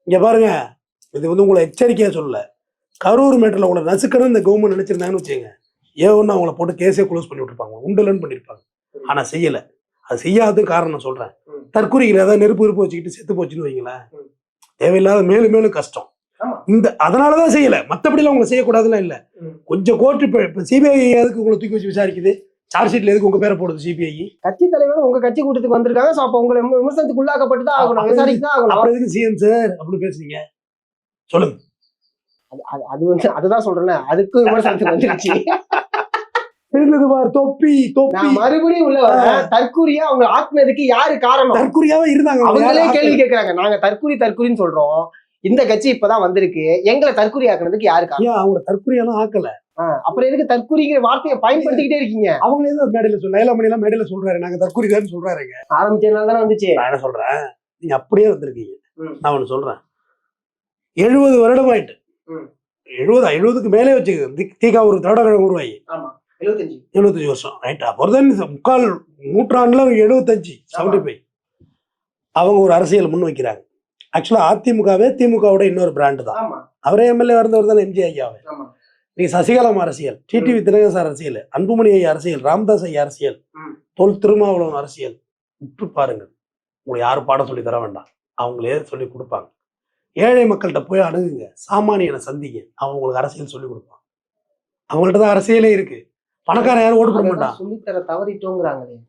இங்க பாருங்க, இது வந்து உங்களை எச்சரிக்கையா சொல்லல. கரூர் மேட்டர்ல உங்களை நசுக்கணும் இந்த கவர்மெண்ட் நினைச்சிருந்தாங்கன்னு வச்சுங்க, ஒன்று அவங்கள போட்டு கேஸே க்ளோஸ் பண்ணி விட்டுருப்பாங்க, உண்டுலன்னு பண்ணியிருப்பாங்க. ஆனா செய்யல. அது செய்யாதது காரணம் நான் சொல்றேன். தற்கொலைகள் ஏதாவது நெருப்பு வச்சுக்கிட்டு செத்து போச்சுன்னு வைங்களேன், தேவையில்லாத மேலும் மேலும் கஷ்டம். அதனாலதான் செய்யல, மற்றபடிலாம் உங்களை செய்யக்கூடாதுன்னா இல்ல. கொஞ்சம் கோர்ட்டு இப்ப சிபிஐ எதுக்கு உங்களை தூக்கி வச்சு விசாரிக்குது? சார்ஜ் ஷீட்ல எதுக்கு உங்க பேரை போடுது சிபிஐ? கட்சி தலைவர் உங்க கட்சி கூட்டத்துக்கு வந்திருக்காங்க. சோ அப்ப உங்களை விமர்சனத்துக்கு உள்ளாக்கப்பட்டு தான் ஆகணும், விசாரிச்சு தான் ஆகணும். அப்புறம் எதுக்கு சிஎம் சார் அப்படி பேசுறீங்க? சொல்லுங்க. அது வந்து அதுதான் சொல்றேன், அதுக்கும் விமர்சனத்துக்கு வந்துருச்சு. தொப்பி தொப்பி மறுபடியும் உள்ள தற்கூரியா அவங்க ஆக்குனதுக்கு யாரு காரணம்? தற்கூரியாவே இருந்தாங்க. அவங்களே கேள்வி கேட்கறாங்க. நாங்க தற்கூரின்னு சொல்றோம், இந்த கட்சி இப்பதான் வந்திருக்கு, எங்களை தற்கூரி ஆக்குனதுக்கு யாரு காரணம்? அவங்க தற்கூரியெல்லாம் ஆக்கல. அப்புறம் எதுக்கு தற்கூரிங்கிற வார்த்தையை பயன்படுத்திக்கிட்டே இருக்கீங்க? அவங்க ஏதோ மேடையில லைலாமணி எல்லாம் மேடையில சொல்றாரு, நாங்க தற்கூரி தான் சொல்றாருங்க. ஆரம்பிச்சதுனால தானே வந்துச்சு. நான் என்ன சொல்றேன், நீங்க அப்படியே வந்திருக்கீங்க. நான் ஒண்ணு சொல்றேன், 70 வருடம் ஆயிட்டு. 70க்கு மேலே வச்சு தீகா ஒரு திராவிடக்கழகம் உருவாகி 75 வருஷம் ரைட். அப்புறம் முக்கால் நூற்றாண்டுல 75 அவங்க ஒரு அரசியல் முன் வைக்கிறாங்க. ஆக்சுவலா அதிமுகவே திமுகவோட இன்னொரு பிராண்டு தான். அவரே எம்எல்ஏ இருந்தவர் தான் எம்ஜி ஐயாவே. நீ சசிகலாம் அரசியல், டிடிவி தினகரன் அரசியல், அன்புமணி ஐயா அரசியல், ராமதாஸ் ஐயா அரசியல், தொல் திருமாவளவன் அரசியல், உற்று பாருங்க. உங்களுக்கு யாரும் பாடம் சொல்லி தர வேண்டாம், அவங்களே சொல்லி கொடுப்பாங்க. ஏழை மக்கள்கிட்ட போய் அணுகுங்க, சாமானியனை சந்திங்க, அவங்க உங்களுக்கு அரசியல் சொல்லி கொடுப்பாங்க. அவங்கள்ட்ட தான் அரசியலே இருக்கு. பணக்காரன் யாரும் ஓட்டு போட மாட்டான். சொல்லித்தர தவறிட்டோங்கிறாங்களே.